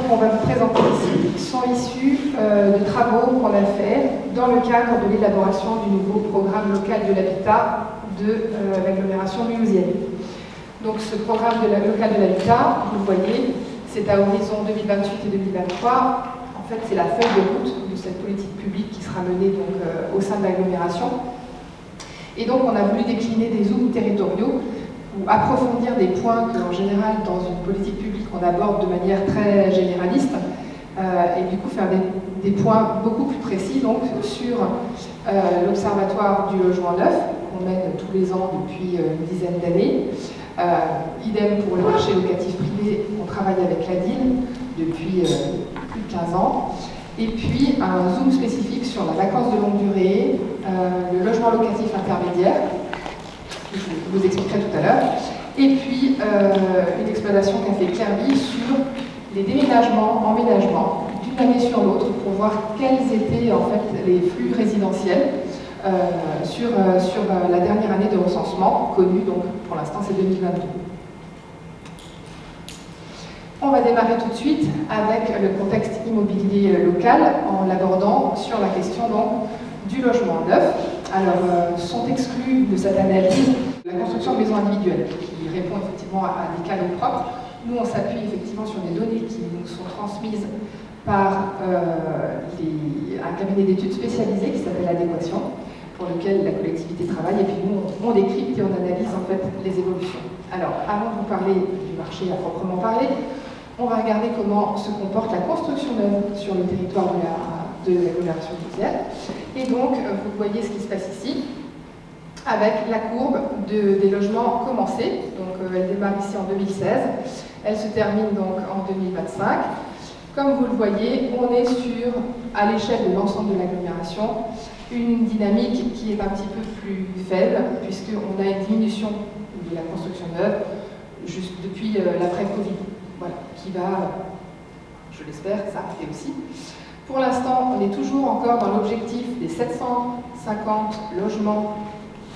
qu'on va vous présenter ici sont issus de travaux qu'on a faits dans le cadre de l'élaboration du nouveau programme local de l'habitat de l'agglomération mulhousienne. Donc ce programme local de l'habitat, vous le voyez, c'est à horizon 2028 et 2023. En fait, c'est la feuille de route de cette politique publique qui sera menée donc, au sein de l'agglomération. Et donc, on a voulu décliner des zooms territoriaux ou approfondir des points que, en général, dans une politique publique, on aborde de manière très généraliste, et du coup faire des points beaucoup plus précis donc, sur l'Observatoire du logement neuf, qu'on mène tous les ans depuis une dizaine d'années. Idem pour le marché locatif privé, on travaille avec la DIL depuis plus de 15 ans. Et puis un zoom spécifique sur la vacance de longue durée, le logement locatif intermédiaire, que je vous expliquerai tout à l'heure, et puis une exploitation qu'a fait Clairvy sur les déménagements, emménagements, d'une année sur l'autre, pour voir quels étaient en fait les flux résidentiels sur la dernière année de recensement, connue donc pour l'instant c'est 2022. On va démarrer tout de suite avec le contexte immobilier local en l'abordant sur la question donc, du logement neuf. Alors, sont exclus de cette analyse la construction de maisons individuelles qui répond effectivement à des canaux propres. Nous, on s'appuie effectivement sur des données qui nous sont transmises par un cabinet d'études spécialisé qui s'appelle Adéquation, pour lequel la collectivité travaille, et puis nous, on décrypte et on analyse en fait les évolutions. Alors, avant de vous parler du marché à proprement parler, on va regarder comment se comporte la construction neuve sur le territoire de l'agglomération mulhousienne. Et donc, vous voyez ce qui se passe ici, avec la courbe des logements commencés. Donc, elle démarre ici en 2016, elle se termine donc en 2025. Comme vous le voyez, on est sur, à l'échelle de l'ensemble de l'agglomération, une dynamique qui est un petit peu plus faible, puisqu'on a une diminution de la construction neuve juste depuis l'après-Covid. Voilà, qui va, je l'espère, s'arrêter aussi. Pour l'instant, on est toujours encore dans l'objectif des 750 logements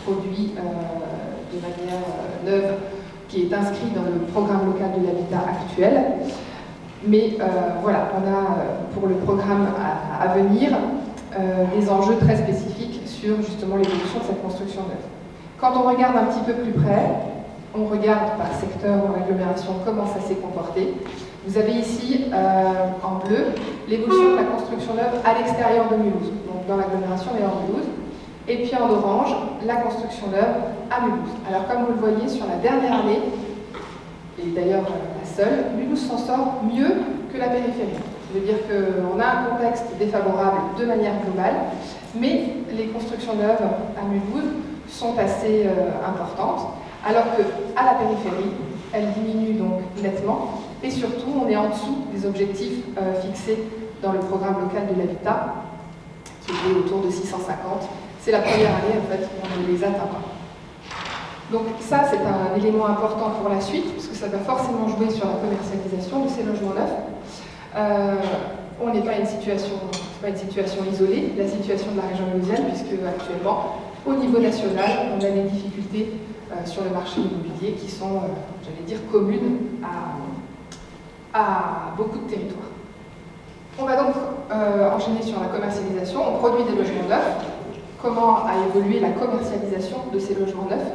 produits de manière neuve, qui est inscrit dans le programme local de l'habitat actuel. Mais voilà, on a pour le programme à venir des enjeux très spécifiques sur justement l'évolution de cette construction neuve. Quand on regarde un petit peu plus près, on regarde par secteur dans l'agglomération comment ça s'est comporté. Vous avez ici en bleu l'évolution de la construction neuve à l'extérieur de Mulhouse, donc dans l'agglomération et hors Mulhouse. Et puis en orange, la construction neuve à Mulhouse. Alors comme vous le voyez sur la dernière année, et d'ailleurs la seule, Mulhouse s'en sort mieux que la périphérie. Ça veut dire qu'on a un contexte défavorable de manière globale, mais les constructions neuves à Mulhouse sont assez importantes. Alors qu'à la périphérie, elle diminue donc nettement, et surtout, on est en dessous des objectifs fixés dans le programme local de l'habitat, qui était autour de 650. C'est la première année, en fait, où on ne les atteint pas. Donc ça, c'est un élément important pour la suite, puisque ça va forcément jouer sur la commercialisation de ces logements neufs. On n'est pas une situation isolée, la situation de la région mulhousienne, puisque actuellement, au niveau national, on a des difficultés sur le marché immobilier qui sont, j'allais dire, communes à beaucoup de territoires. On va donc enchaîner sur la commercialisation. On produit des logements neufs. Comment a évolué la commercialisation de ces logements neufs?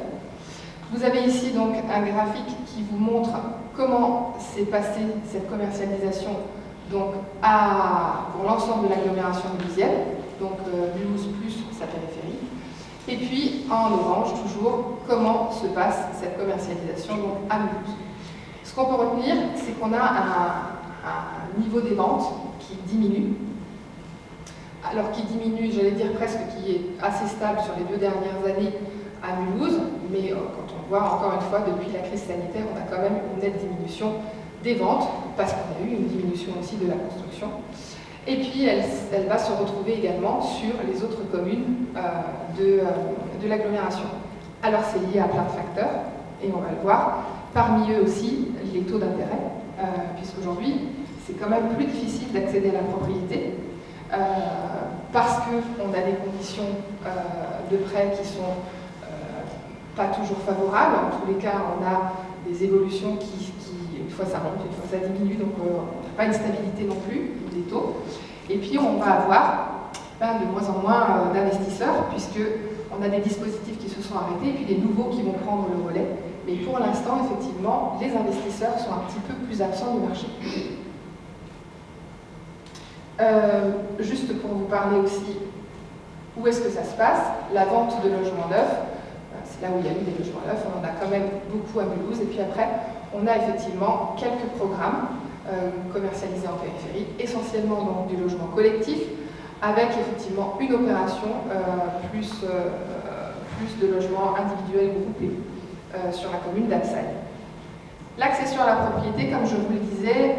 Vous avez ici donc un graphique qui vous montre comment s'est passée cette commercialisation donc, pour l'ensemble de l'agglomération mulhousienne, donc Mulhouse plus sa périphérie. Et puis, en orange, toujours, comment se passe cette commercialisation donc, à Mulhouse. Ce qu'on peut retenir, c'est qu'on a un niveau des ventes qui diminue. Alors, qui diminue, j'allais dire presque, qui est assez stable sur les 2 dernières années à Mulhouse, mais quand on voit, encore une fois, depuis la crise sanitaire, on a quand même une nette diminution des ventes, parce qu'on a eu une diminution aussi de la construction. Et puis, elle va se retrouver également sur les autres communes de l'agglomération. Alors, c'est lié à plein de facteurs, et on va le voir. Parmi eux aussi, les taux d'intérêt, puisqu'aujourd'hui, c'est quand même plus difficile d'accéder à la propriété, parce qu'on a des conditions de prêt qui sont pas toujours favorables. En tous les cas, on a des évolutions qui une fois ça monte, une fois ça diminue, donc on n'a pas une stabilité non plus des taux. Et puis on va avoir de moins en moins d'investisseurs, puisqu'on a des dispositifs qui se sont arrêtés et puis des nouveaux qui vont prendre le relais. Mais pour l'instant, effectivement, les investisseurs sont un petit peu plus absents du marché. Juste pour vous parler aussi, où est-ce que ça se passe? La vente de logements neufs, c'est là où il y a eu des logements neufs, on en a quand même beaucoup à Mulhouse. Et puis après, on a effectivement quelques programmes commercialisés en périphérie, essentiellement donc du logement collectif, avec effectivement une opération plus de logements individuels groupés sur la commune d'Absailles. L'accession à la propriété, comme je vous le disais,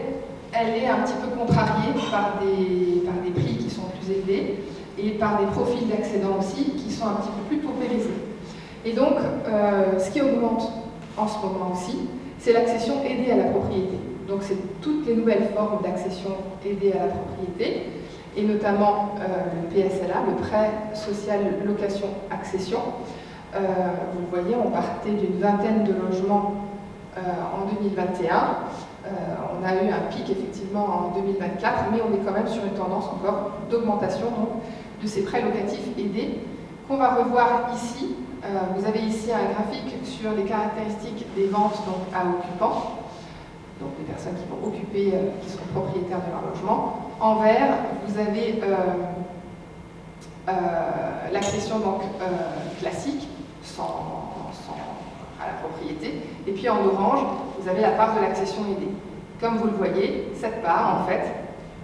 elle est un petit peu contrariée par des prix qui sont plus élevés et par des profils d'accédants aussi qui sont un petit peu plus paupérisés. Et donc, ce qui augmente en ce moment aussi, c'est l'accession aidée à la propriété. Donc, c'est toutes les nouvelles formes d'accession aidée à la propriété, et notamment le PSLA, le prêt social location accession. Vous le voyez, on partait d'une vingtaine de logements en 2021. On a eu un pic effectivement en 2024, mais on est quand même sur une tendance encore d'augmentation de ces prêts locatifs aidés qu'on va revoir ici. Vous avez ici un graphique sur les caractéristiques des ventes donc, à occupants, donc des personnes qui vont occuper, qui sont propriétaires de leur logement. En vert, vous avez l'accession donc classique, à la propriété, et puis en orange, vous avez la part de l'accession aidée. Comme vous le voyez, cette part, en fait,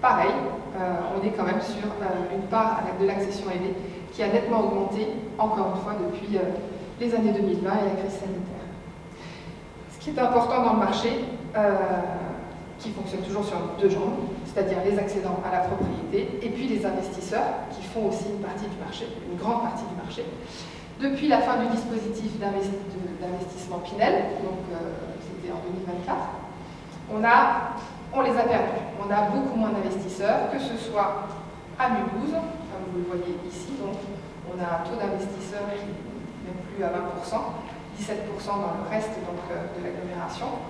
pareil, on est quand même sur une part de l'accession aidée qui a nettement augmenté, encore une fois, depuis les années 2020 et la crise sanitaire. Ce qui est important dans le marché, qui fonctionne toujours sur deux jambes, c'est-à-dire les accédants à la propriété, et puis les investisseurs, qui font aussi une partie du marché, une grande partie du marché. Depuis la fin du dispositif d'investissement Pinel, donc c'était en 2024, on les a perdus. On a beaucoup moins d'investisseurs, que ce soit à Mulhouse, comme vous le voyez ici, donc on a un taux d'investisseurs qui n'est même plus à 20%, 17% dans le reste donc, de l'agglomération.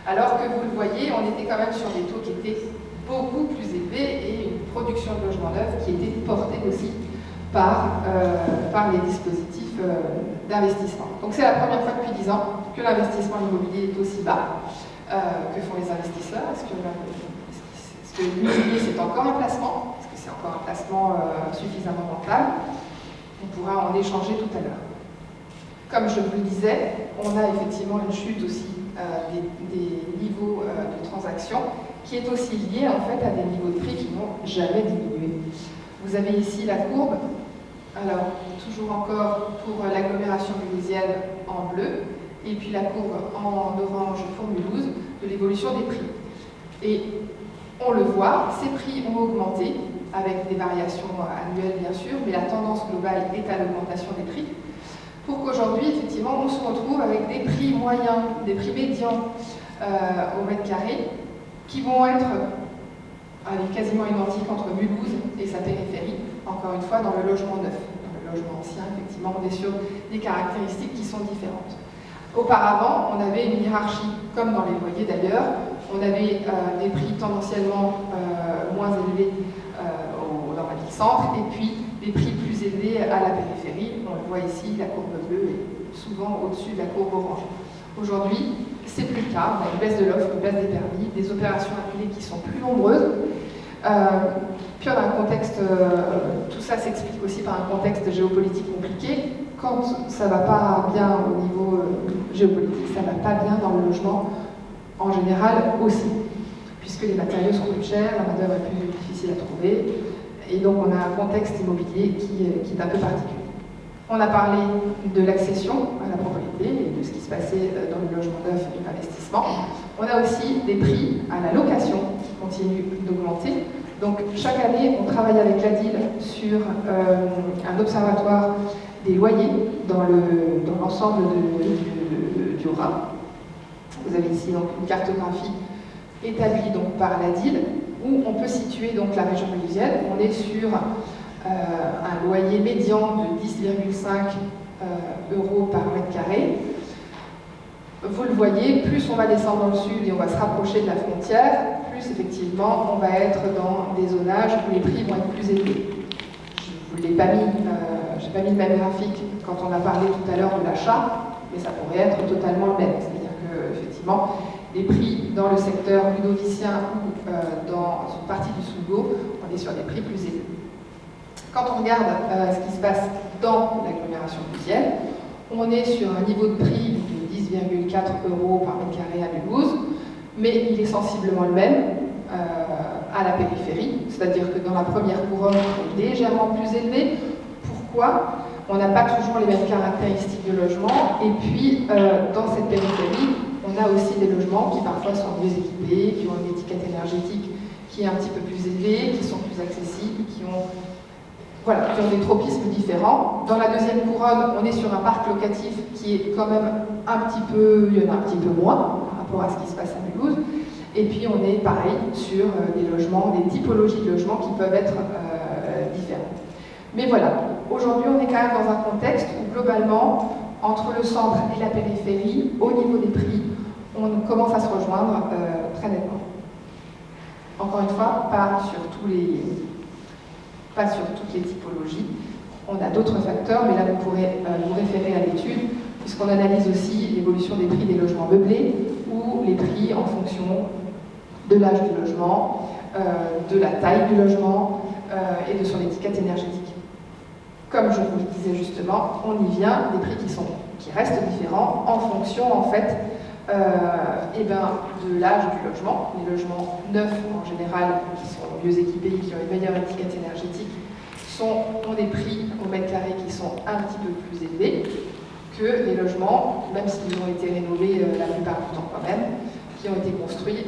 Alors que vous le voyez, on était quand même sur des taux qui étaient beaucoup plus élevés et une production de logements neufs qui était portée aussi par les dispositifs d'investissement. Donc c'est la première fois depuis 10 ans que l'investissement immobilier est aussi bas. Que font les investisseurs? Est-ce que l'immobilier c'est encore un placement? Est-ce que c'est encore un placement suffisamment rentable? On pourra en échanger tout à l'heure. Comme je vous le disais, on a effectivement une chute aussi des niveaux de transactions qui est aussi liée en fait à des niveaux de prix qui n'ont jamais diminué. Vous avez ici la courbe, alors toujours encore pour l'agglomération mulhousienne en bleu, et puis la courbe en orange pour Mulhouse, de l'évolution des prix. Et on le voit, ces prix ont augmenté, avec des variations annuelles bien sûr, mais la tendance globale est à l'augmentation des prix, pour qu'aujourd'hui, effectivement, on se retrouve avec des prix moyens, des prix médians au mètre carré, qui vont être quasiment identiques entre Mulhouse et sa périphérie, encore une fois, dans le logement neuf. Dans le logement ancien, effectivement, on est sur des caractéristiques qui sont différentes. Auparavant, on avait une hiérarchie, comme dans les loyers d'ailleurs, on avait des prix tendanciellement moins élevés dans la ville-centre, et puis des prix plus élevés à la périphérie. On le voit ici, la courbe bleue est souvent au-dessus de la courbe orange. Aujourd'hui, c'est plus le cas, on a une baisse de l'offre, une baisse des permis, des opérations annulées qui sont plus nombreuses. Puis on a un contexte, tout ça s'explique aussi par un contexte géopolitique compliqué. Quand ça ne va pas bien au niveau géopolitique, ça ne va pas bien dans le logement en général aussi, puisque les matériaux sont plus chers, la main-d'œuvre est plus difficile à trouver, et donc on a un contexte immobilier qui est un peu particulier. On a parlé de l'accession à la propriété et de ce qui se passait dans le logement neuf et l'investissement. On a aussi des prix à la location qui continuent d'augmenter. Donc chaque année, on travaille avec l'ADIL sur un observatoire des loyers dans l'ensemble du Rhin. Vous avez ici donc une cartographie établie donc par l'ADIL où on peut situer donc la région mulhousienne. On est sur un loyer médian de 10,5 € par mètre carré. Vous le voyez, plus on va descendre dans le sud et on va se rapprocher de la frontière, plus effectivement on va être dans des zonages où les prix vont être plus élevés. Je ne l'ai pas mis, j'ai pas mis le même graphique quand on a parlé tout à l'heure de l'achat, mais ça pourrait être totalement le même. C'est-à-dire que effectivement, les prix dans le secteur ludovicien ou dans une partie du Sougo, on est sur des prix plus élevés. Quand on regarde ce qui se passe dans l'agglomération clusienne, on est sur un niveau de prix de 10,4 € par mètre carré à Mulhouse, mais il est sensiblement le même à la périphérie, c'est-à-dire que dans la première couronne, on est légèrement plus élevé. Pourquoi ? On n'a pas toujours les mêmes caractéristiques de logement, et puis dans cette périphérie, on a aussi des logements qui parfois sont mieux équipés, qui ont une étiquette énergétique qui est un petit peu plus élevée, qui sont plus accessibles, qui ont des tropismes différents. Dans la deuxième couronne, on est sur un parc locatif qui est quand même il y en a un petit peu moins par rapport à ce qui se passe à Mulhouse. Et puis on est pareil sur des logements, des typologies de logements qui peuvent être différentes. Mais voilà, aujourd'hui on est quand même dans un contexte où globalement, entre le centre et la périphérie, au niveau des prix, on commence à se rejoindre très nettement. Encore une fois, pas sur toutes les typologies. On a d'autres facteurs, mais là vous pourrez vous référer à l'étude, puisqu'on analyse aussi l'évolution des prix des logements meublés, ou les prix en fonction de l'âge du logement, de la taille du logement et de son étiquette énergétique. Comme je vous le disais justement, on y vient des prix qui restent différents en fonction en fait de l'âge du logement. Les logements neufs en général, qui sont mieux équipés, qui ont une meilleure étiquette énergétique, ont des prix au mètre carré qui sont un petit peu plus élevés que les logements, même s'ils ont été rénovés la plupart du temps quand même, qui ont été construits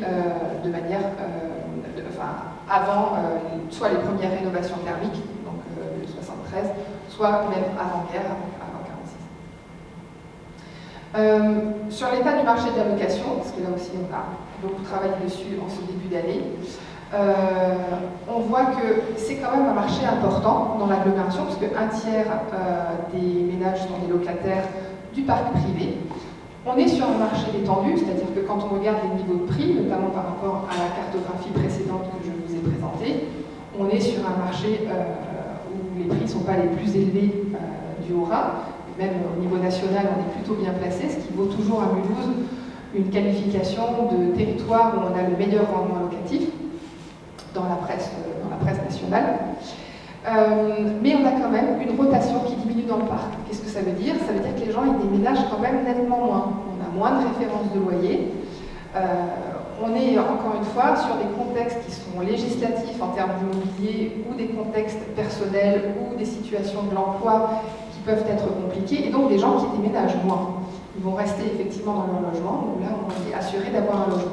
de manière, avant soit les premières rénovations thermiques, donc de 73, soit même avant-guerre, avant 46. Sur l'état du marché de la location, parce que là aussi on a beaucoup travaillé dessus en ce début d'année, on voit que c'est quand même un marché important dans l'agglomération, parce qu'un tiers des ménages sont des locataires du parc privé. On est sur un marché détendu, c'est-à-dire que quand on regarde les niveaux de prix, notamment par rapport à la cartographie précédente que je vous ai présentée, on est sur un marché où les prix ne sont pas les plus élevés du Haut-Rhin. Même au niveau national, on est plutôt bien placé, ce qui vaut toujours à Mulhouse une qualification de territoire où on a le meilleur rendement locatif dans la presse nationale. Mais on a quand même une rotation qui diminue dans le parc. Qu'est-ce que ça veut dire ? Ça veut dire que les gens ils déménagent quand même nettement moins. On a moins de références de loyer. On est encore une fois sur des contextes qui sont législatifs en termes d'immobilier ou des contextes personnels ou des situations de l'emploi qui peuvent être compliquées et donc des gens qui déménagent moins. Ils vont rester effectivement dans leur logement, donc là on est assuré d'avoir un logement.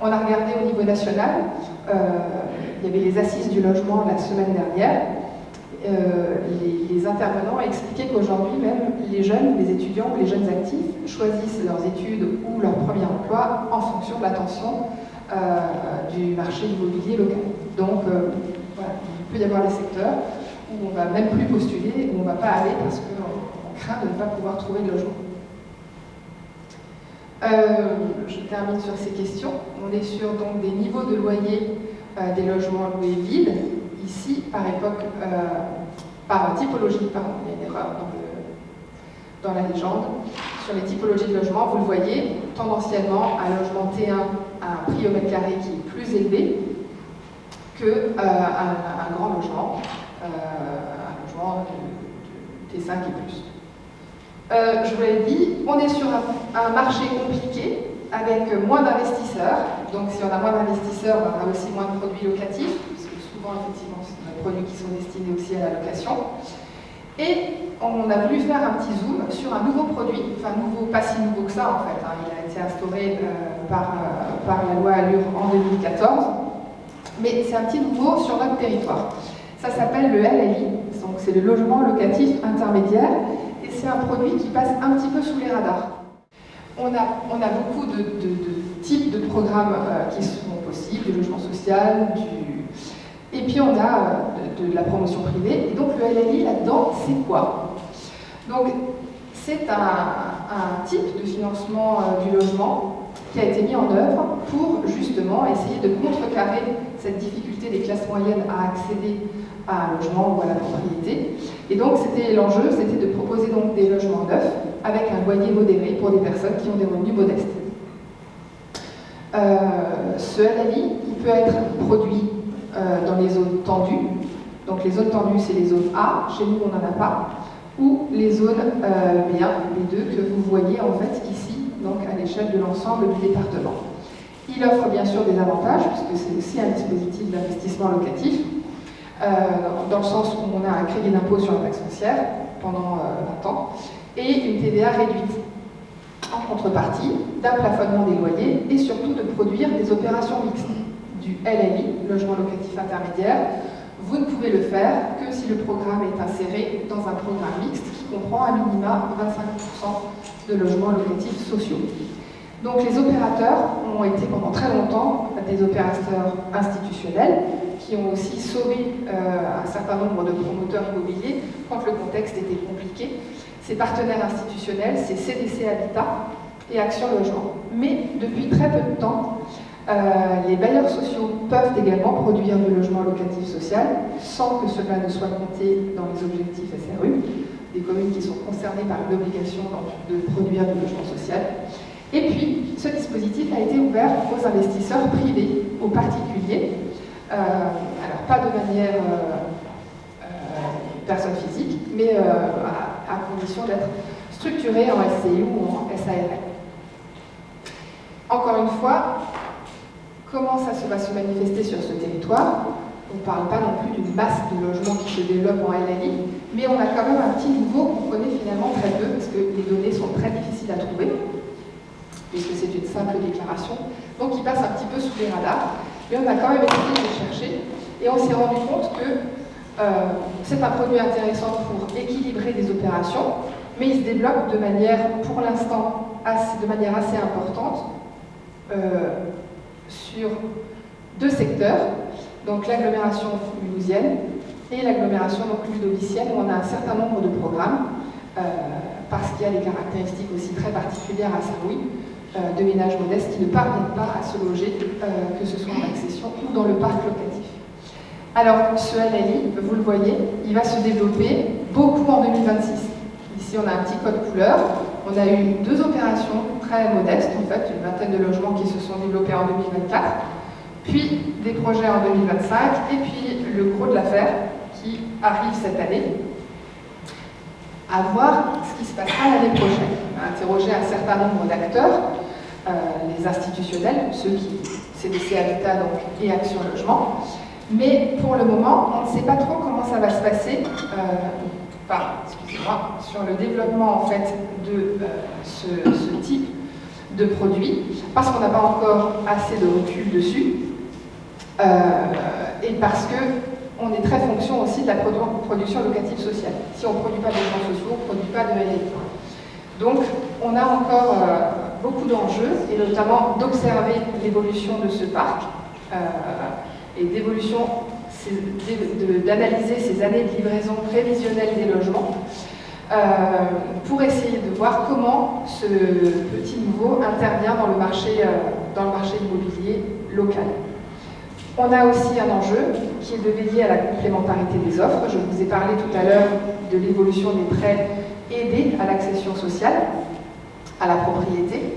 On a regardé au niveau national, il y avait les assises du logement la semaine dernière. Les intervenants expliquaient qu'aujourd'hui même les jeunes, les étudiants ou les jeunes actifs choisissent leurs études ou leur premier emploi en fonction de la tension du marché immobilier local. Donc voilà, il peut y avoir des secteurs où on ne va même plus postuler, où on ne va pas aller parce qu'on craint de ne pas pouvoir trouver de logement. Je termine sur ces questions. On est sur donc des niveaux de loyer des logements loués vides. Ici, par époque, par typologie, pardon, il y a une erreur dans la légende. Sur les typologies de logements, vous le voyez, tendanciellement, un logement T1 a un prix au mètre carré qui est plus élevé qu'un grand logement, un logement de T5 et plus. Je vous l'ai dit, on est sur un marché compliqué avec moins d'investisseurs. Donc si on a moins d'investisseurs, on a aussi moins de produits locatifs, parce que souvent, effectivement, c'est des produits qui sont destinés aussi à la location. Et on a voulu faire un petit zoom sur un nouveau produit, enfin nouveau, pas si nouveau que ça en fait, hein. Il a été instauré par la loi Allure en 2014, mais c'est un petit nouveau sur notre territoire. Ça s'appelle le LLI, donc c'est le logement locatif intermédiaire, et c'est un produit qui passe un petit peu sous les radars. On a beaucoup de types de programmes qui sont possibles, du logement social, et puis on a de la promotion privée. Et donc le LLI là-dedans, c'est quoi? Donc c'est un type de financement du logement qui a été mis en œuvre pour justement essayer de contrecarrer cette difficulté des classes moyennes à accéder à un logement ou à la propriété. Et donc l'enjeu, c'était de proposer donc des logements neufs avec un loyer modéré pour des personnes qui ont des revenus modestes. Ce LLI, il peut être produit dans les zones tendues. Donc les zones tendues, c'est les zones A, chez nous on n'en a pas, ou les zones B1, B2 que vous voyez en fait ici, donc à l'échelle de l'ensemble du département. Il offre bien sûr des avantages, puisque c'est aussi un dispositif d'investissement locatif, dans le sens où on a un crédit d'impôt sur la taxe foncière pendant 20 ans, et une TVA réduite, en contrepartie d'un plafonnement des loyers et surtout de produire des opérations mixtes. Du LLI, logement locatif intermédiaire, vous ne pouvez le faire que si le programme est inséré dans un programme mixte qui comprend à minima 25% de logements locatifs sociaux. Donc les opérateurs ont été pendant très longtemps des opérateurs institutionnels qui ont aussi sauvé un certain nombre de promoteurs immobiliers quand le contexte était compliqué. Ces partenaires institutionnels, c'est CDC Habitat et Action Logement. Mais depuis très peu de temps, les bailleurs sociaux peuvent également produire du logement locatif social sans que cela ne soit compté dans les objectifs SRU, des communes qui sont concernées par l'obligation de produire du logement social. Et puis, ce dispositif a été ouvert aux investisseurs privés, aux particuliers, alors pas de manière personne physique, mais à condition d'être structuré en SCI ou en SARL. Encore une fois, comment ça va se manifester sur ce territoire? On ne parle pas non plus d'une masse de logements qui se développe en LLI, mais on a quand même un petit niveau qu'on connaît finalement très peu, parce que les données sont très difficiles à trouver, puisque c'est une simple déclaration, donc il passe un petit peu sous les radars, mais on a quand même essayé de chercher, et on s'est rendu compte que c'est un produit intéressant pour équilibrer des opérations, mais il se développe de manière, pour l'instant, de manière assez importante, sur deux secteurs, donc l'agglomération mulhousienne et l'agglomération ludovicienne, où on a un certain nombre de programmes, parce qu'il y a des caractéristiques aussi très particulières à Saint-Louis, de ménages modestes qui ne parviennent pas à se loger, que ce soit en accession ou dans le parc locatif. Alors, ce LLI, vous le voyez, il va se développer beaucoup en 2026. Ici, on a un petit code couleur. On a eu deux opérations très modestes, en fait, une vingtaine de logements qui se sont développés en 2024, puis des projets en 2025, et puis le gros de l'affaire qui arrive cette année. À voir ce qui se passera l'année prochaine. On a interrogé un certain nombre d'acteurs, les institutionnels, ceux qui CDC Habitat donc, et Action Logement, mais pour le moment, on ne sait pas trop comment ça va se passer. Sur le développement en fait de ce type de produit, parce qu'on n'a pas encore assez de recul dessus, et parce qu'on est très fonction aussi de la production locative sociale. Si on ne produit pas de logements sociaux, on ne produit pas de LLI. Donc on a encore beaucoup d'enjeux, et notamment d'observer l'évolution de ce parc, et d'analyser ces années de livraison prévisionnelle des logements pour essayer de voir comment ce petit nouveau intervient dans le marché immobilier local. On a aussi un enjeu qui est de veiller à la complémentarité des offres. Je vous ai parlé tout à l'heure de l'évolution des prêts aidés à l'accession sociale, à la propriété,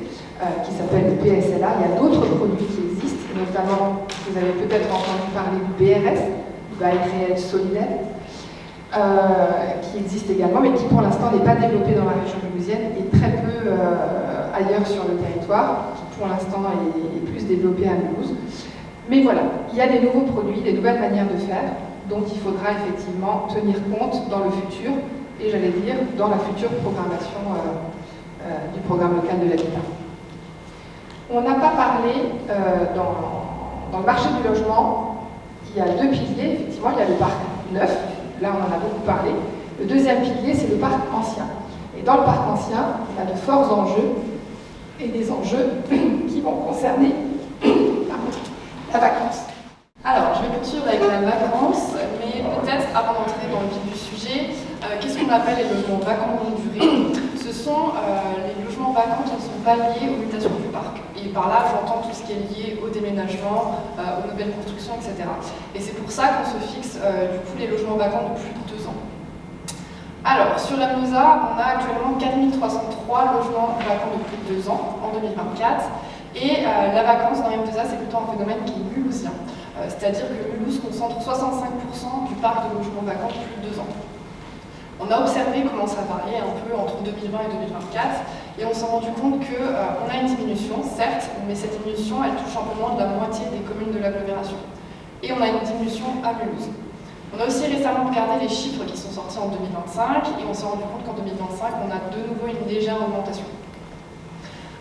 qui s'appelle le PSLA. Il y a d'autres produits qui existent, notamment, vous avez peut-être entendu parler du BRS, du bail réel solidaire, qui existe également, mais qui pour l'instant n'est pas développé dans la région mulhousienne et très peu ailleurs sur le territoire, qui pour l'instant est plus développé à Mulhouse. Mais voilà, il y a des nouveaux produits, des nouvelles manières de faire, dont il faudra effectivement tenir compte dans le futur, et j'allais dire dans la future programmation du programme local de l'habitat. On n'a pas parlé dans le marché du logement, il y a deux piliers, effectivement, il y a le parc neuf, là on en a beaucoup parlé. Le deuxième pilier, c'est le parc ancien. Et dans le parc ancien, on a de forts enjeux, et des enjeux qui vont concerner la vacance. Alors, je vais poursuivre avec la vacance, mais peut-être avant d'entrer dans le vif du sujet, qu'est-ce qu'on appelle les logements vacants longue durée? Ce sont les logements vacants qui ne sont pas liés aux mutations du parc. Et Et par là, j'entends tout ce qui est lié au déménagement, aux nouvelles constructions, etc. Et c'est pour ça qu'on se fixe du coup les logements vacants de plus de 2 ans. Alors, sur la MNOSA, on a actuellement 4303 logements vacants de plus de 2 ans en 2024. Et la vacance dans M2A, c'est plutôt un phénomène qui est mulhousien. C'est-à-dire que Mulhouse concentre 65% du parc de logements vacants de plus de 2 ans. On a observé comment ça variait un peu entre 2020 et 2024, et on s'est rendu compte qu'on a une diminution, certes, mais cette diminution, elle touche un peu moins de la moitié des communes de l'agglomération. Et on a une diminution à Mulhouse. On a aussi récemment regardé les chiffres qui sont sortis en 2025, et on s'est rendu compte qu'en 2025, on a de nouveau une légère augmentation.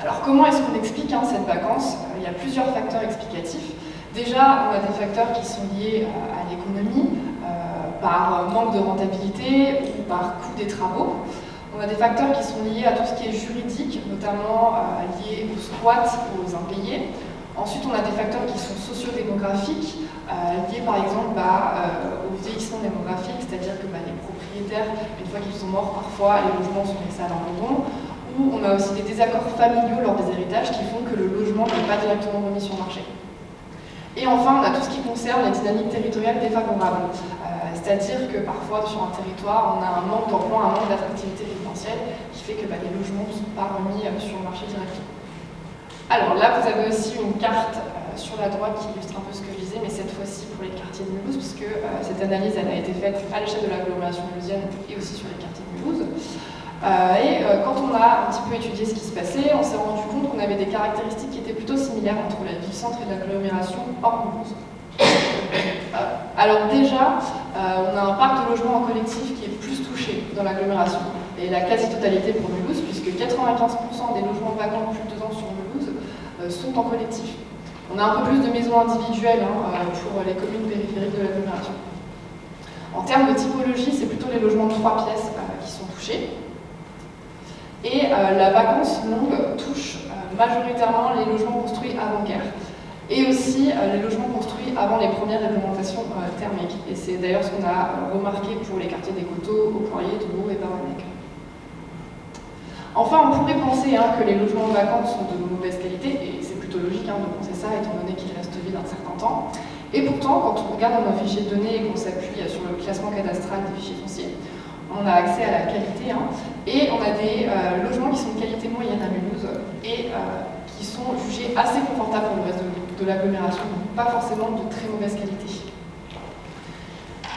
Alors comment est-ce qu'on explique cette vacance? Il y a plusieurs facteurs explicatifs. Déjà, on a des facteurs qui sont liés à l'économie, par manque de rentabilité ou par coût des travaux. On a des facteurs qui sont liés à tout ce qui est juridique, notamment liés aux squats ou aux impayés. Ensuite, on a des facteurs qui sont sociodémographiques, liés par exemple au vieillissement démographique, c'est-à-dire que les propriétaires, une fois qu'ils sont morts, parfois les logements sont laissés à l'abandon. Ou on a aussi des désaccords familiaux lors des héritages qui font que le logement n'est pas directement remis sur le marché. Et enfin, on a tout ce qui concerne les dynamiques territoriales défavorables. C'est-à-dire que parfois, sur un territoire, on a un manque d'emploi, un manque d'attractivité résidentielle qui fait que les logements ne sont pas remis sur le marché directement. Alors là, vous avez aussi une carte sur la droite qui illustre un peu ce que je disais, mais cette fois-ci pour les quartiers de Mulhouse, puisque cette analyse elle a été faite à l'échelle de l'agglomération mulhousienne et aussi sur les quartiers de Mulhouse. Quand on a un petit peu étudié ce qui se passait, on s'est rendu compte qu'on avait des caractéristiques qui étaient plutôt similaires entre la ville-centre et l'agglomération hors Mulhouse. Alors déjà, on a un parc de logements en collectif qui est plus touché dans l'agglomération, et la quasi-totalité pour Mulhouse, puisque 95% des logements vacants de plus de 2 ans sur Mulhouse sont en collectif. On a un peu plus de maisons individuelles pour les communes périphériques de l'agglomération. En termes de typologie, c'est plutôt les logements de 3 pièces qui sont touchés. Et la vacance longue touche majoritairement les logements construits avant-guerre. Et aussi les logements construits avant les premières réglementations thermiques. Et c'est d'ailleurs ce qu'on a remarqué pour les quartiers des Coteaux, au Poirier, Toulouse et Baronec. Enfin, on pourrait penser que les logements vacants sont de mauvaise qualité, et c'est plutôt logique de penser ça, étant donné qu'ils restent vides un certain temps. Et pourtant, quand on regarde dans nos fichiers de données et qu'on s'appuie sur le classement cadastral des fichiers fonciers, on a accès à la qualité, et on a des logements qui sont de qualité moyenne à Mulhouse, et qui sont jugés assez confortables pour le reste de l'agglomération, donc pas forcément de très mauvaise qualité.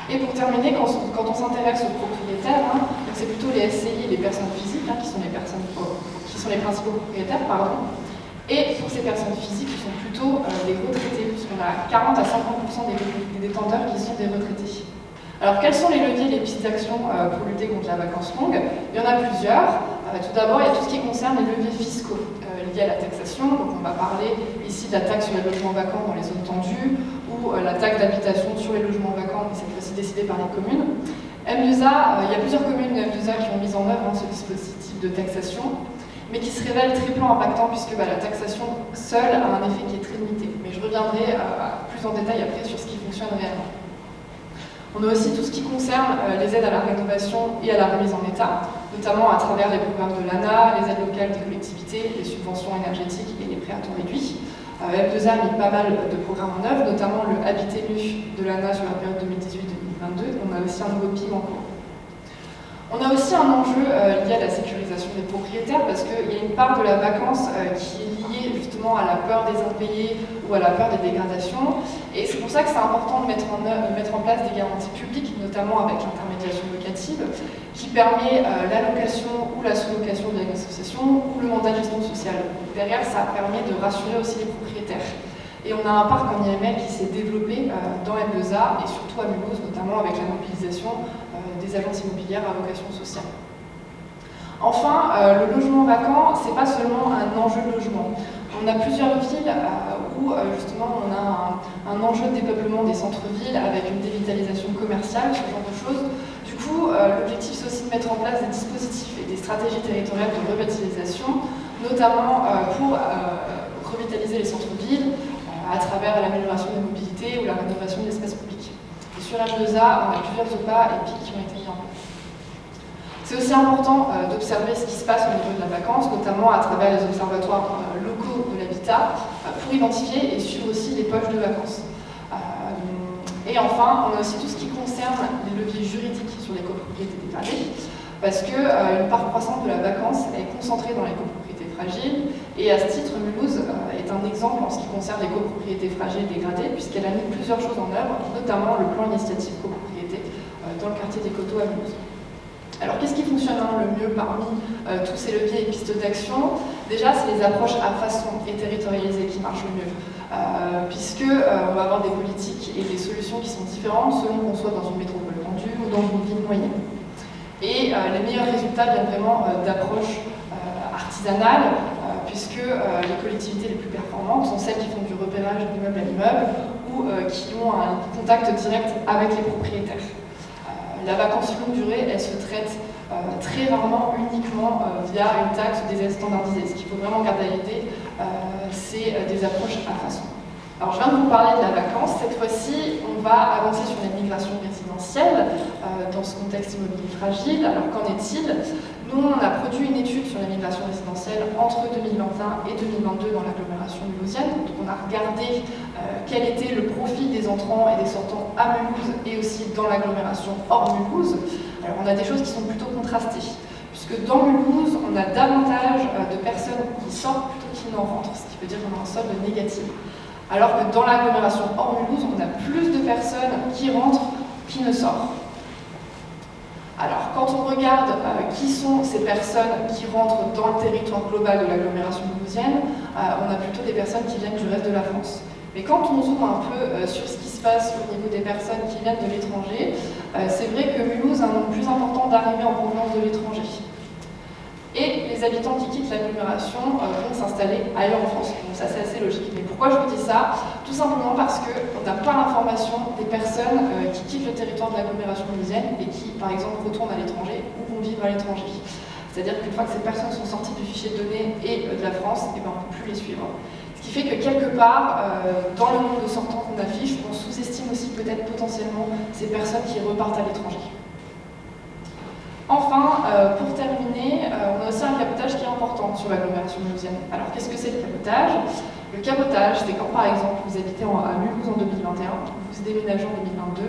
Et pour terminer, quand on s'intéresse aux propriétaires, c'est plutôt les SCI et les personnes physiques qui sont les principaux propriétaires, Et pour ces personnes physiques, ce sont plutôt des retraités, puisqu'on a 40 à 50% des détenteurs qui sont des retraités. Alors, quels sont les leviers, les pistes d'action pour lutter contre la vacance longue? Il y en a plusieurs. Tout d'abord, il y a tout ce qui concerne les leviers fiscaux liés à la taxation. Donc, on va parler ici de la taxe sur les logements vacants dans les zones tendues, ou la taxe d'habitation sur les logements vacants, mais cette fois-ci décidée par les communes. M2A, il y a plusieurs communes de M2A qui ont mis en œuvre ce dispositif de taxation, mais qui se révèle très peu impactant, puisque la taxation seule a un effet qui est très limité. Mais je reviendrai plus en détail après sur ce qui fonctionne réellement. On a aussi tout ce qui concerne les aides à la rénovation et à la remise en état, notamment à travers les programmes de l'ANA, les aides locales des collectivités, les subventions énergétiques et les prêts à taux réduit. M2A a mis pas mal de programmes en œuvre, notamment le Habiter Nu de l'ANA sur la période 2018-2022. On a aussi un nouveau PIM en cours. On a aussi un enjeu lié à la sécurisation des propriétaires, parce qu'il y a une part de la vacance qui est liée justement à la peur des impayés ou à la peur des dégradations. Et c'est pour ça que c'est important de mettre en place des garanties publiques, notamment avec l'intermédiation locative, qui permet l'allocation ou la sous-location via une association ou le mandat de gestion sociale. Derrière, ça permet de rassurer aussi les propriétaires. Et on a un parc en IML qui s'est développé dans M2A et surtout à Mulhouse, notamment avec la mobilisation des agences immobilières à vocation sociale. Enfin, le logement vacant, c'est pas seulement un enjeu de logement. On a plusieurs villes où justement on a un enjeu de dépeuplement des centres-villes avec une dévitalisation commerciale, ce genre de choses. Du coup, l'objectif c'est aussi de mettre en place des dispositifs et des stratégies territoriales de revitalisation, notamment pour revitaliser les centres-villes à travers l'amélioration des mobilités ou la rénovation de l'espace public. Et sur M2A, on a plusieurs OPA et PIC qui ont été mis en place. C'est aussi important d'observer ce qui se passe au niveau de la vacance, notamment à travers les observatoires locaux de l'habitat. d'habitat pour identifier et suivre aussi les poches de vacances. Et enfin, on a aussi tout ce qui concerne les leviers juridiques sur les copropriétés dégradées, parce qu'une part croissante de la vacance est concentrée dans les copropriétés fragiles, et à ce titre, Mulhouse est un exemple en ce qui concerne les copropriétés fragiles dégradées, puisqu'elle a mis plusieurs choses en œuvre, notamment le plan initiative copropriété dans le quartier des Coteaux à Mulhouse. Alors qu'est-ce qui fonctionne le mieux parmi tous ces leviers et pistes d'action? Déjà, c'est les approches à façon et territorialisées qui marchent le mieux, puisque on va avoir des politiques et des solutions qui sont différentes selon qu'on soit dans une métropole tendue ou dans une ville moyenne. Et les meilleurs résultats viennent vraiment d'approches artisanales, puisque les collectivités les plus performantes sont celles qui font du repérage d'immeuble à immeuble ou qui ont un contact direct avec les propriétaires. La vacance longue durée, elle se traite très rarement uniquement via une taxe ou des aides standardisées. Ce qu'il faut vraiment garder à l'idée, c'est des approches à façon. Alors je viens de vous parler de la vacance. Cette fois-ci, on va avancer sur les migrations résidentielles dans ce contexte immobilier fragile. Alors qu'en est-il? Nous, on a produit une étude sur les migrations résidentielles entre 2021 et 2022 dans l'agglomération mulhousienne. Donc on a regardé quel était le profil des entrants et des sortants à Mulhouse et aussi dans l'agglomération hors Mulhouse. Alors on a des choses qui sont plutôt contrastées, puisque dans Mulhouse, on a davantage de personnes qui sortent plutôt qu'ils n'en rentrent, ce qui veut dire qu'on a un solde négatif. Alors que dans l'agglomération hors Mulhouse, on a plus de personnes qui rentrent qui ne sortent. Alors, quand on regarde qui sont ces personnes qui rentrent dans le territoire global de l'agglomération mulhousienne, on a plutôt des personnes qui viennent du reste de la France. Mais quand on zoome un peu sur ce qui se passe au niveau des personnes qui viennent de l'étranger, c'est vrai que Mulhouse a un nombre plus important d'arrivées en provenance de l'étranger. Et les habitants qui quittent l'agglomération vont s'installer ailleurs en France. Donc ça, c'est assez logique. Mais pourquoi je vous dis ça? Tout simplement parce qu'on n'a pas l'information des personnes qui quittent le territoire de l'agglomération mulhousienne et qui, par exemple, retournent à l'étranger ou vont vivre à l'étranger. C'est-à-dire qu'une fois que ces personnes sont sorties du fichier de données et de la France, on ne peut plus les suivre. Ce qui fait que quelque part, dans le nombre de sortants qu'on affiche, on sous-estime aussi peut-être potentiellement ces personnes qui repartent à l'étranger. Enfin, pour terminer, on a aussi un cabotage qui est important sur l'agglomération mulhousienne. Alors qu'est-ce que c'est le cabotage? Le cabotage, c'est quand par exemple vous habitez à Mulhouse en 2021, vous déménagez en 2022,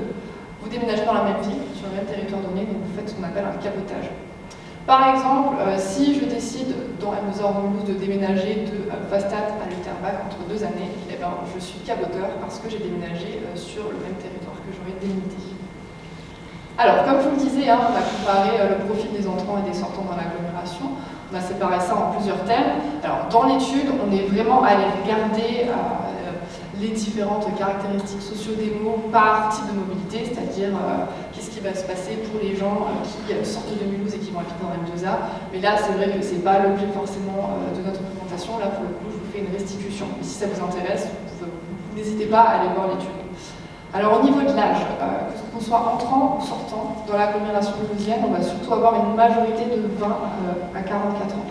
vous déménagez dans la même ville, sur le même territoire donné, donc vous faites ce qu'on appelle un cabotage. Par exemple, si je décide dans MZ Mulhouse de déménager de Fastat à Lutterbach entre 2 années, eh ben, je suis caboteur parce que j'ai déménagé sur le même territoire que j'aurais délimité. Alors, comme je vous le disais, on a comparé le profil des entrants et des sortants dans l'agglomération. On a séparé ça en plusieurs thèmes. Alors, dans l'étude, on est vraiment allé regarder les différentes caractéristiques socio-démo par type de mobilité, c'est-à-dire qu'est-ce qui va se passer pour les gens qui sortent de Mulhouse et qui vont habiter dans M2A. Mais là, c'est vrai que ce n'est pas l'objet forcément de notre présentation. Là, pour le coup, je vous fais une restitution. Mais si ça vous intéresse, n'hésitez pas à aller voir l'étude. Alors au niveau de l'âge, qu'on soit entrant ou sortant, dans l'agglomération mulhousienne, on va surtout avoir une majorité de 20 à 44 ans.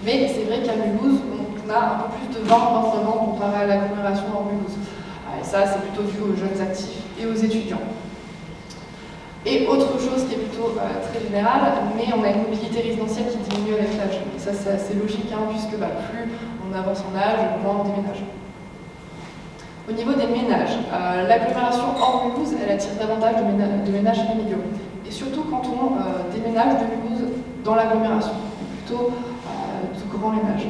Mais c'est vrai qu'à Mulhouse, on a un peu plus de 20-29 ans comparé à l'agglomération hors Mulhouse. Et ça, c'est plutôt dû aux jeunes actifs et aux étudiants. Et autre chose qui est plutôt très générale, mais on a une mobilité résidentielle qui diminue avec l'âge. Et ça, c'est assez logique, puisque plus on avance en âge, moins on déménage. Au niveau des ménages, l'agglomération hors Mulhouse, elle attire davantage de ménages familiaux. Et surtout quand on déménage de Mulhouse dans l'agglomération, plutôt de grands ménages.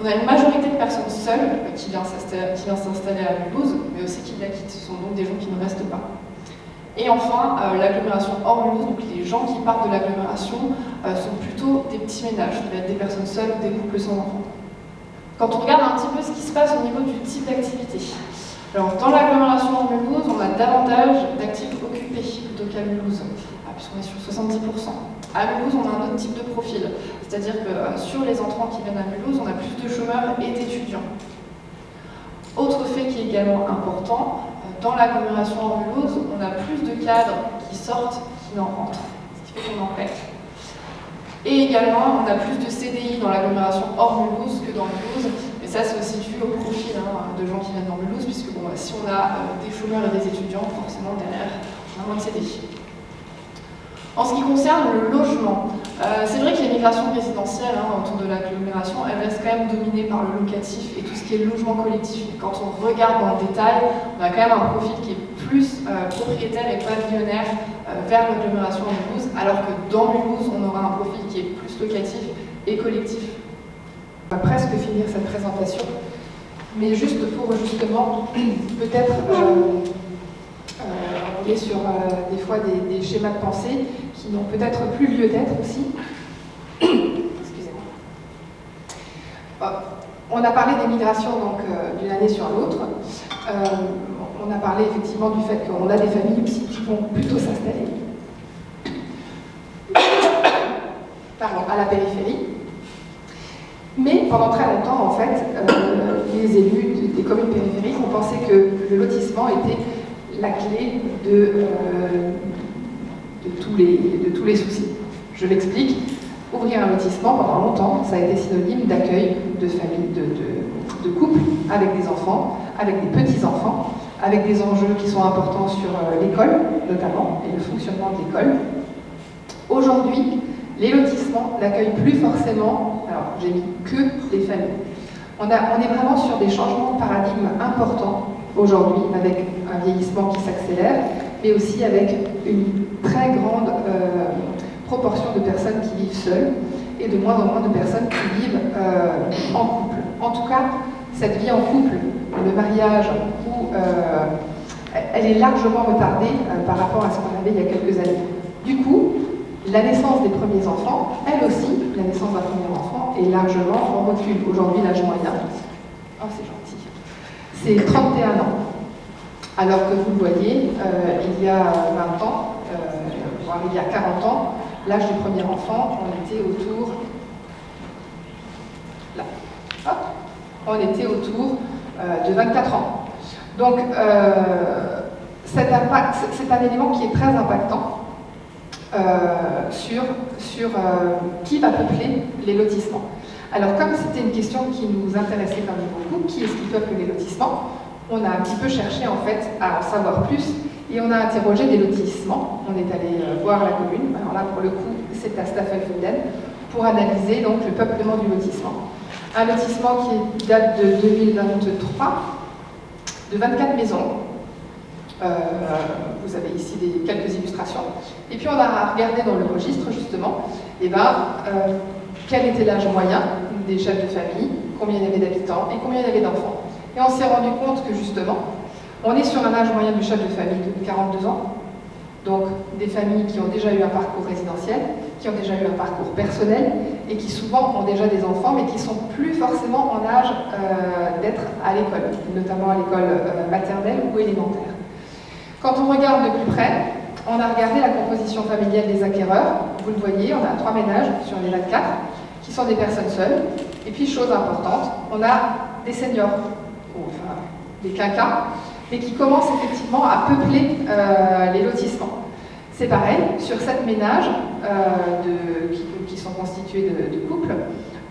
On a une majorité de personnes seules qui viennent s'installer à Mulhouse, mais aussi qui la quittent. Ce sont donc des gens qui ne restent pas. Et enfin, l'agglomération hors Mulhouse, donc les gens qui partent de l'agglomération, sont plutôt des petits ménages, ça va être des personnes seules ou des couples sans enfants. Quand on regarde un petit peu ce qui se passe au niveau du type d'activité, alors dans l'agglomération hors Mulhouse, on a davantage d'actifs occupés plutôt qu'à Mulhouse, puisqu'on est sur 70%. À Mulhouse, on a un autre type de profil, c'est-à-dire que sur les entrants qui viennent à Mulhouse, on a plus de chômeurs et d'étudiants. Autre fait qui est également important, dans l'agglomération hors Mulhouse, on a plus de cadres qui sortent qu'ils n'en rentrent, ce qui fait qu'on en perd. Et également, on a plus de CDI dans l'agglomération hors Mulhouse que dans Mulhouse. Et ça, c'est aussi dû au profil de gens qui viennent dans Mulhouse, puisque si on a des chômeurs et des étudiants, forcément derrière, on a moins de CDI. En ce qui concerne le logement, C'est vrai que les migrations résidentielles autour de l'agglomération, elles restent quand même dominées par le locatif et tout ce qui est logement collectif. Et quand on regarde dans le détail, on a quand même un profil qui est plus propriétaire et pavillonnaire vers l'agglomération de Mulhouse, alors que dans Mulhouse, on aura un profil qui est plus locatif et collectif. On va presque finir cette présentation, mais juste pour justement, peut-être, on est sur des fois des schémas de pensée qui n'ont peut-être plus lieu d'être aussi. Excusez-moi. On a parlé des migrations donc d'une année sur l'autre. On a parlé effectivement du fait qu'on a des familles aussi qui vont plutôt s'installer à la périphérie. Mais pendant très longtemps, en fait, les élus des communes périphériques ont pensé que le lotissement était la clé de tous les soucis. Je l'explique. Ouvrir un lotissement, pendant longtemps, ça a été synonyme d'accueil de familles, de couples avec des enfants, avec des petits-enfants, avec des enjeux qui sont importants sur l'école, notamment, et le fonctionnement de l'école. Aujourd'hui, les lotissements n'accueillent plus forcément, alors j'ai mis que les familles. On est vraiment sur des changements de paradigme importants aujourd'hui, avec un vieillissement qui s'accélère, mais aussi avec une très grande proportion de personnes qui vivent seules et de moins en moins de personnes qui vivent en couple. En tout cas, cette vie en couple, le mariage, elle est largement retardée par rapport à ce qu'on avait il y a quelques années. Du coup, la naissance des premiers enfants, elle aussi, la naissance d'un premier enfant, est largement en recul. Aujourd'hui, l'âge moyen, oh c'est gentil, c'est 31 ans. Alors que vous le voyez, il y a 20 ans, voire il y a 40 ans, l'âge du premier enfant, on était autour, là, hop, on était autour de 24 ans. Donc, c'est un élément qui est très impactant sur qui va peupler les lotissements. Alors, comme c'était une question qui nous intéressait quand même beaucoup, qui est-ce qui peuple les lotissements, on a un petit peu cherché en fait à en savoir plus et on a interrogé des lotissements. On est allé voir la commune, alors là pour le coup c'est à Staffelfelden, pour analyser donc le peuplement du lotissement. Un lotissement qui date de 2023, de 24 maisons. Vous avez ici quelques illustrations. Et puis on a regardé dans le registre justement, quel était l'âge moyen des chefs de famille, combien il y avait d'habitants et combien il y avait d'enfants. Et on s'est rendu compte que justement, on est sur un âge moyen du chef de famille de 42 ans, donc des familles qui ont déjà eu un parcours résidentiel, qui ont déjà eu un parcours personnel et qui souvent ont déjà des enfants mais qui sont plus forcément en âge d'être à l'école, notamment à l'école maternelle ou élémentaire. Quand on regarde de plus près, on a regardé la composition familiale des acquéreurs. Vous le voyez, on a 3 ménages sur les 24 qui sont des personnes seules. Et puis, chose importante, on a des seniors, enfin des quinquas, mais qui commencent effectivement à peupler les lotissements. C'est pareil, sur 7 ménages qui sont constitués de couples,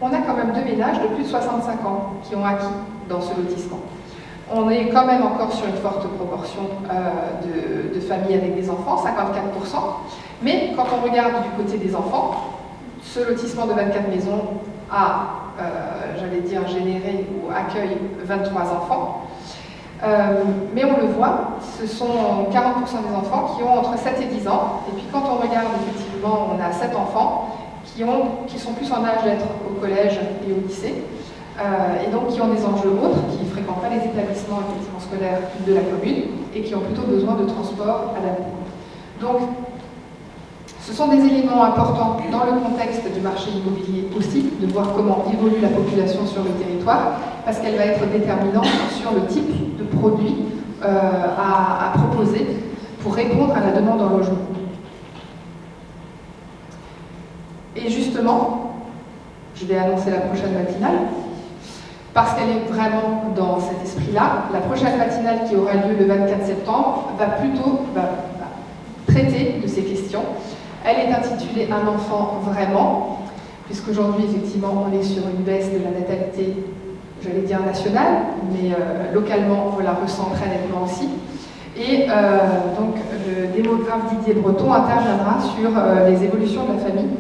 on a quand même 2 ménages de plus de 65 ans qui ont acquis dans ce lotissement. On est quand même encore sur une forte proportion de familles avec des enfants, 54%. Mais quand on regarde du côté des enfants, ce lotissement de 24 maisons a, j'allais dire, généré ou accueille 23 enfants. Mais on le voit, ce sont 40% des enfants qui ont entre 7 et 10 ans. Et puis quand on regarde, effectivement, on a 7 enfants qui sont plus en âge d'être au collège et au lycée. Et donc qui ont des enjeux autres, qui ne fréquentent pas les établissements effectivement scolaires de la commune et qui ont plutôt besoin de transport adapté. Donc, ce sont des éléments importants dans le contexte du marché immobilier aussi, de voir comment évolue la population sur le territoire, parce qu'elle va être déterminante sur le type de produit à proposer pour répondre à la demande en logement. Et justement, je vais annoncer la prochaine matinale, parce qu'elle est vraiment dans cet esprit-là. La prochaine matinale qui aura lieu le 24 septembre va traiter de ces questions. Elle est intitulée « Un enfant vraiment », puisqu'aujourd'hui, effectivement, on est sur une baisse de la natalité, j'allais dire nationale, mais localement, on la ressent très nettement aussi. Et donc, le démographe Didier Breton interviendra sur les évolutions de la famille,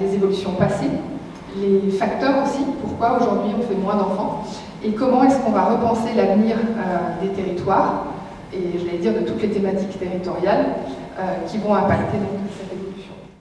des évolutions passées, les facteurs aussi, pourquoi aujourd'hui on fait moins d'enfants, et comment est-ce qu'on va repenser l'avenir des territoires, et je vais dire de toutes les thématiques territoriales qui vont impacter donc, cette